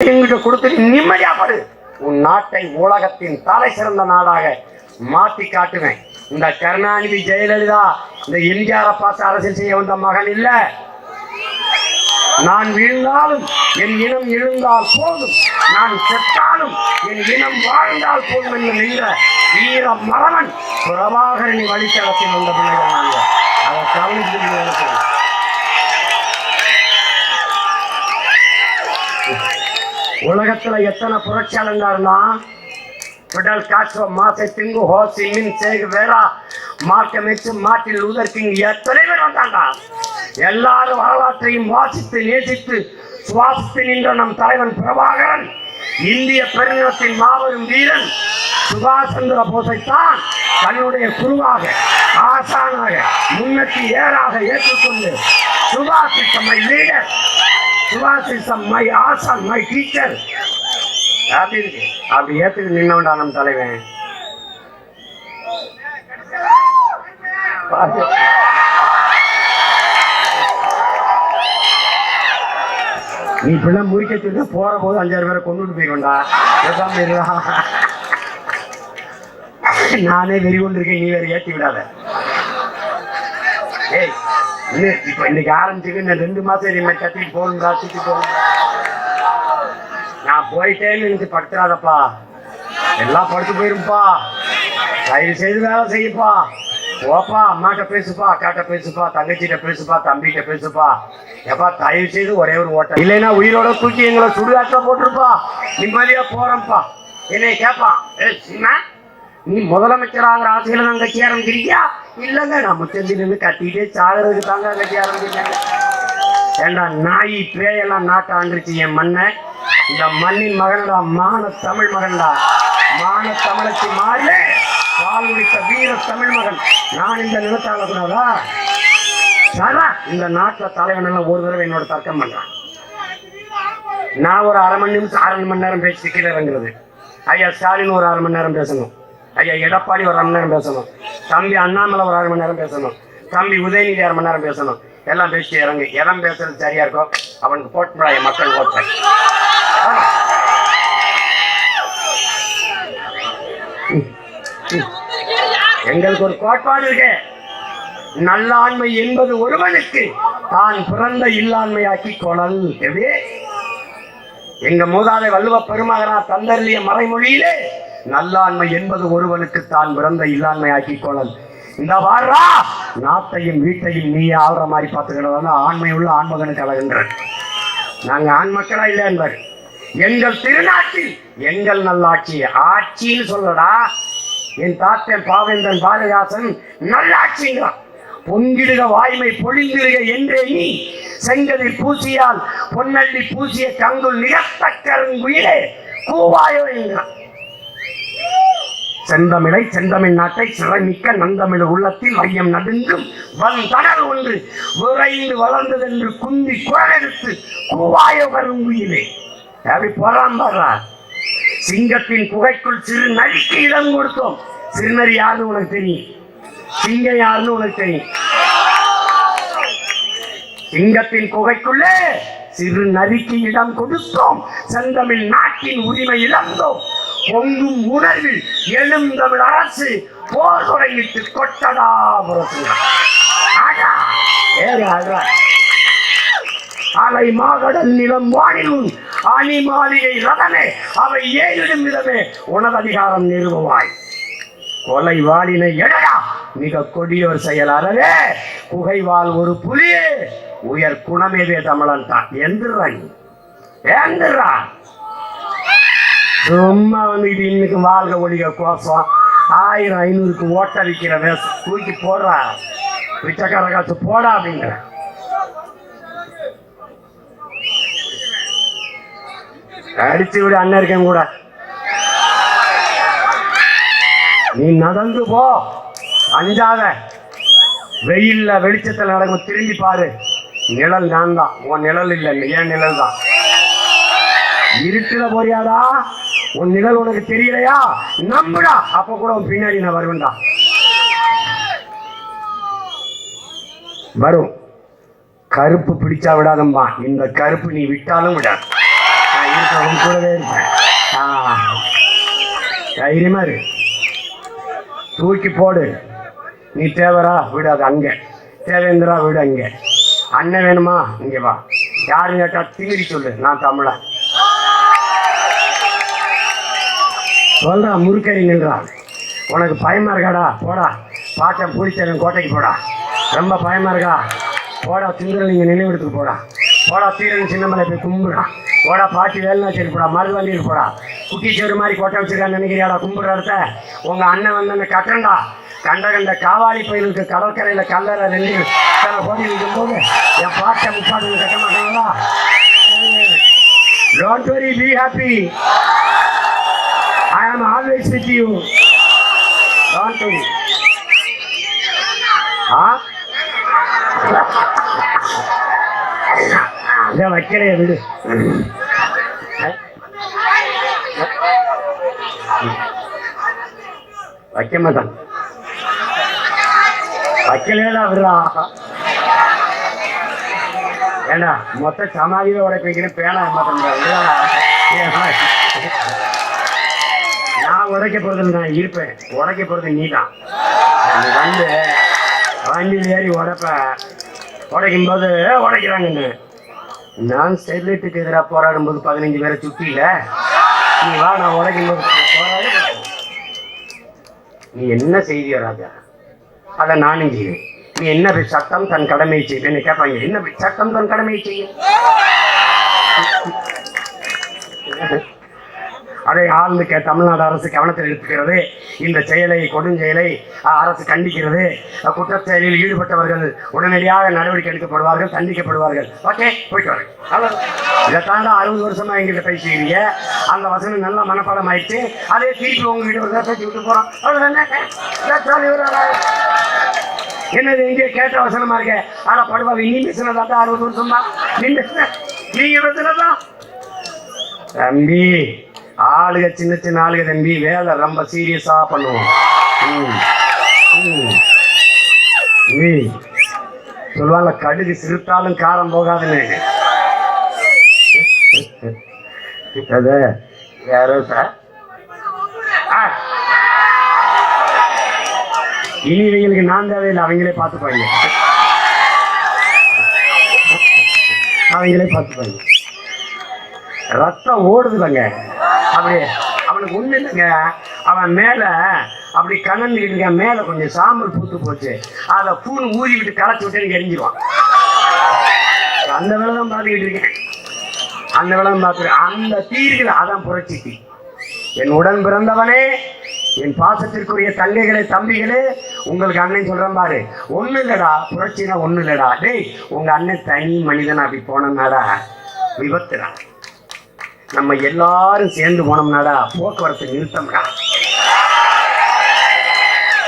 கொடுத்து நிம்மதியா படு. உன் நாட்டை உலகத்தின் தலை சிறந்த நாடாக மாத்தி காட்டுவேன். இந்த கருணாநிதி, ஜெயலலிதா, இந்த எம்ஜிஆரை பார்த்து அரசியல் செய்ய வந்த மகன் இல்ல. நான் வீழ்ந்தாலும் என் இனம் எழுந்தால் போதும், நான் செத்தாலும் என் இனம் வாழ்ந்தால் போதும் என்று நின்ற வீர மரவன் பிரபாகரனி வழித்தளத்தில் வந்த பிள்ளைகள் நாங்கள். அதை கவனித்து உலகத்துல எத்தனை புரட்சியாளர்னா பிடல் காஸ்ட்ரோ, மாசே திங்கு, ஹோ சி மின், சே குவேரா, மார்க்கம் எக்ஸ், மார்ட்டின் லூதர் கிங், எத்தனை பேர் வந்தாங்க. எல்லாரும் வரலாற்றையும் வாசித்து நேசித்து சுவாசித்து நின்ற நம் தலைவன் பிரபாகரன் இந்திய பெருநிலத்தின் மாபெரும் வீரன் சுபாஷ் சந்திர போஸைத்தான் தன்னுடைய குருவாக, ஆசானாக, முன்னத்தி ஏறாக ஏற்றுக்கொண்டு சுபாஷ் இஸ் மை லீடர், சுபாஷ் இஸ் மை ஆசான், மை டீச்சர் அப்படி ஏத்துக்கு நின்னவன்டா நம் தலைவன். நீ பிள்ளை முறிக்க போற போது 5-6 பேரை கொண்டுட்டு போயிருவேண்டா. நானே வெறி கொண்டிருக்கேன், நீ வேற ஏற்றி விடாத. ஏய் இப்ப இன்னைக்கு ஆரம்பிச்சுக்கு நான் 2 மாசம் நீ கத்திட்டு போகணும்டா, சுத்தி போகணும். நான் போயிட்டேன்னு எனக்கு படுத்துறாதப்பா, எல்லாம் படுத்து போயிருப்பா. தயவு செய்து வேலை செய்யப்பா. ஓப்பா, அம்மாட்ட பேசுப்பா, அக்காட்ட பேசுப்பா, தங்கச்சிட்ட பேசுப்பா, தம்பிகிட்ட பேசுப்பா. எப்பா தயவு செய்து ஒரே ஒரு ஓட்டம், இல்லைன்னா உயிரோட தூக்கி எங்களை சுடுகாட்டில் போட்டிருப்பா. நிம்மதியா போறப்பா. என்னை கேட்பான், நீ முதலமைச்சராகிற ஆசையில தான் கட்சி ஆரம்பிச்சிருக்கியா? இல்லைங்க, நான் முச்சந்திலிருந்து கட்டிட்டே சாகிறதுக்கு தாங்க கட்சி ஆரம்பிச்சிருக்கேன். ஏண்டா நாய் பேயெல்லாம் நாட்டை ஆண்டுச்சு என் மண்ணை. இந்த மண்ணின் மகன்டா, மான தமிழ் மகன்டா, மான தமிழச்சி மாறி பால் குடித்த வீர தமிழ் மகன். நான் இந்த நிலத்தை ஆளக்கூடாதா? சாரா இந்த நாட்டில் தலைவன் எல்லாம் ஒரு தடவை என்னோட தர்க்கம் பண்றான். நான் ஒரு 1/2 மணி நிமிஷம் 6 மணி நேரம் பேசி கீழே இறங்குறது. ஐயா ஸ்டாலின் ஒரு 1/2 மணி நேரம் பேசணும், ஐயா எடப்பாடி ஒரு 1/2 மணி நேரம் பேசணும், தம்பி அண்ணாமலை ஒரு 1/2 மணி நேரம் பேசணும், தம்பி உதயநிதி 1/2 மணி நேரம் பேசணும். எல்லாம் பேசி இறங்கு. எவன் பேசுறது சரியா இருக்கும் அவனுக்கு போட்டு மக்கள் ஓட்டேன். எங்களுக்கு ஒரு கோட்பாடு இருக்கு. நல்லாண்மை என்பது ஒருவனுக்கு தான் பிறந்த இல்லாண்மையாக்கி கொள்ளல். எங்க மூதாதை வள்ளுவ பெருமகனா தந்தர்லிய மறைமொழியிலே நல்லாண்மை என்பது ஒருவனுக்கு தான் பிறந்த இல்லாண்மையாக்கி கொள்ளல். இந்த வாரா நாட்டையும் வீட்டையும் நீ ஆள்ற மாதிரி பார்த்துக்கிறதா ஆண்மை உள்ள ஆண்மகனுக்கு அழகுன்ற. நாங்க ஆண் மக்களா இல்லை என்பார். எங்கள் திருநாட்டில் எங்கள் நல்லாட்சி, ஆட்சின்னு சொல்லடா. என் தாத்தன் பாவேந்தன் பாரதிதாசன் நல்லாட்சிங்கிறான். பொங்கிடுக வாய்மை பொழிந்திடுக என்றே நீ செங்கதில் பூசியால் பொன்னள்ளி பூசிய கங்குல் நிகழ்த்த கருங்குயிலே கூவாயோ என்கிறான். செந்தமிழை செந்தமிழ் நாட்டை சிறமிக்க நந்தமிழ் உள்ளத்தில் வையம் நடுங்கும் வந்தடல் ஒன்று விரைந்து வளர்ந்ததென்று குந்தி குரலெடுத்து கூவாயோ கருங்குயிலே. அப்படி போறான் பாடுறா. சிங்கத்தின் குகைக்குள் சிறு நரிக்கு இடம் கொடுத்தோம். சிறுநரி யாருன்னு உனக்கு தெரியும், சிங்கம் யாருன்னு உனக்கு தெரியும். சிங்கத்தின் குகைக்குள்ளே சிறு நரிக்கு இடம் கொடுத்தோம். செந்தமிழ் நாட்டின் உரிமை இழந்தோம். பொங்கும் உணர்வில் எழுந்தமிழ் அரசு போர் தொடங்கிட்டு கொட்டடா அலை மாகடல் நிலம் வானிலும் அணி மாளிகை ரதமே அவை ஏழிடும் விதமே உனது அதிகாரம் நிறுவுவாய். கொலை வாளினை எடடா மிக கொடியோர் செயல் அறவே குகைவால் ஒரு புலியே உயர் குணமேவே தமிழன் தான். எந்திரா சும்மா வந்து இது இன்னைக்கு வாழ்க ஒழிக கோசம் 1000-500க்கு ஓட்டடிக்கிற வேசம் தூக்கி போடுறா, பிச்சைக்கார காசு போடா அப்படிங்கிற. அடிச்சு விட அண்ணன் இருக்கேன் கூட. நீ நடந்து போ, அஞ்சாத. வெயில்ல வெளிச்சத்தில் நடக்கும், திரும்பி பாரு. நிழல் நான் தான், உன் நிழல் இல்லை, ஏன் நிழல் தான். இருட்டுல போறியாடா, உன் நிழல் உனக்கு தெரியலையா? நம்புடா, அப்ப கூட உன் பின்னாடி நான் வருவேன்டா. வரும். கருப்பு பிடிச்சா விடாதம்பா, இந்த கருப்பு நீ விட்டாலும் விடாது. கூடவே இருப்பேன். தைரியமா இரு, தூக்கி போடு. நீ தேவரா வீடு அது அங்க, தேவேந்திரா வீடு அங்க. அண்ணன் வேணுமா இங்க வா. யாருன்னு கேட்டா திமிரி சொல்லு, நான் தமிழன் சொல்றான். முறுக்கறி நின்றான். உனக்கு பயமா இருக்காடா, போடா. பாட்டன் பூலித்தேவன் கோட்டைக்கு போடா. ரொம்ப பயமா இருக்கா, போடா. சுந்தரலிங்க நினைவிடத்துக்கு போடா. போடா. தீரன் சின்னமலை போய் கும்பிடுறான். போடா. பாட்டி வேலுநாச்சியர் போடா. மருதுவண்டியில் போடா. குட்டி சேரு மாதிரி கோட்டை வச்சிருக்கான்னு நினைக்கிறியாடா? கும்பிடுற இடத்த உங்க அண்ணன் வந்து கட்டுறா. கண்ட காவாலி கோயிலுக்கு கடற்கரையில கல்லறை 2 கோடி இருக்கும் போது என் பாட்டை முப்பாடு கட்ட மாட்டாங்களா? Don't worry, be happy. I am always with you. Don't worry. இதை வைக்கிறே விடு. வைக்க மாட்டான். வைக்கலேடா விடுறா. ஏண்டா மொத்த சமாதியில உடைப்பீங்கன்னு பேனா மாட்டேன். நான் உடைக்க போறது நான் இருப்பேன், உடைக்க போறது நீ தான். வந்து வண்டியில் ஏறி உடைக்கும் போது உடைக்கிறாங்கன்னு நான் ஸ்டெர்லைட்டுக்கு எதிராக போராடும் போது 15 பேரை சுற்றில நீ வா, நான் உடைக்கும் போது போராடு. நீ என்ன செய்தியோ ராஜா, அதை நானும் செய்வேன். நீ என்ன சட்டம் தன் கடமையை செய்வேன்னு கேட்பாங்க. என்ன சட்டம் தன் கடமையை செய்யும்? அதை ஆழ்ந்து தமிழ்நாடு அரசு கவனத்தில் எடுத்துக்கிறது. இந்த செயலை, கொடுஞ்செயலை அரசு கண்டிக்கிறது. குற்றச்செயலில் ஈடுபட்டவர்கள் உடனடியாக நடவடிக்கை எடுக்கப்படுவார்கள், தண்டிக்கப்படுவார்கள். ஓகே, போயிட்டு வரேன். இதைத்தாண்டா 60 வருஷமா எங்கிட்ட பேசுகிறீங்க. அந்த வசனம் நல்லா மனப்பாடம் ஆயிடுச்சு. அதே திருப்பி உங்ககிட்ட ஒரு பேசி விட்டு போறோம். என்னது எங்கே கேட்ட வசனமா இருக்க? ஆனா படுவாங்க. நீ பேசினதான் 60 வருஷம் தான் நீங்க பேசினதான். தம்பி ஆளுக சின்ன சின்ன ஆளுக தம்பி, வேலை ரொம்ப சீரியஸா பண்ணுவோம். சொல்லுவாங்க கடுகு சிறுத்தாலும் காரம் போகாதுன்னு. அது யாரோ சார் இனி இவங்களுக்கு நான் தேவையில்லை, அவங்களே பார்த்துப்பாங்க. அவங்களே பார்த்துப்பாங்க. ரத்தம் ஓடுதுலங்க. அப்படியே அவனுக்கு ஒண்ணு இல்லைங்க. அவன் மேல அப்படி கண்ணன்கிட்டு இருக்க, மேல கொஞ்சம் சாம்பல் பூத்து போச்சு. அதை பூணு ஊதி விட்டு களைச்சி விட்டு எரிஞ்சிருவான். அந்த வேலை தான் பார்த்துக்கிட்டு இருக்கேன். அந்த வேலை தான் பார்த்துருக்கேன். அந்த தீர்களை அதான் புரட்சி தீ. என் உடன் பிறந்தவனே, என் பாசத்திற்குரிய தங்கைகளே, தம்பிகளே, உங்களுக்கு அண்ணன் சொல்றேன் பாரு. ஒண்ணு இல்லடா, புரட்சினா ஒண்ணு இல்லடா. டேய், உங்க அண்ணன் தனி மனிதன் அப்படி போனோம்னாடா விபத்துடா. நம்ம எல்லாரும் சேர்ந்து போனோம்னாடா போக்குவரத்து நிறுத்தம்டா.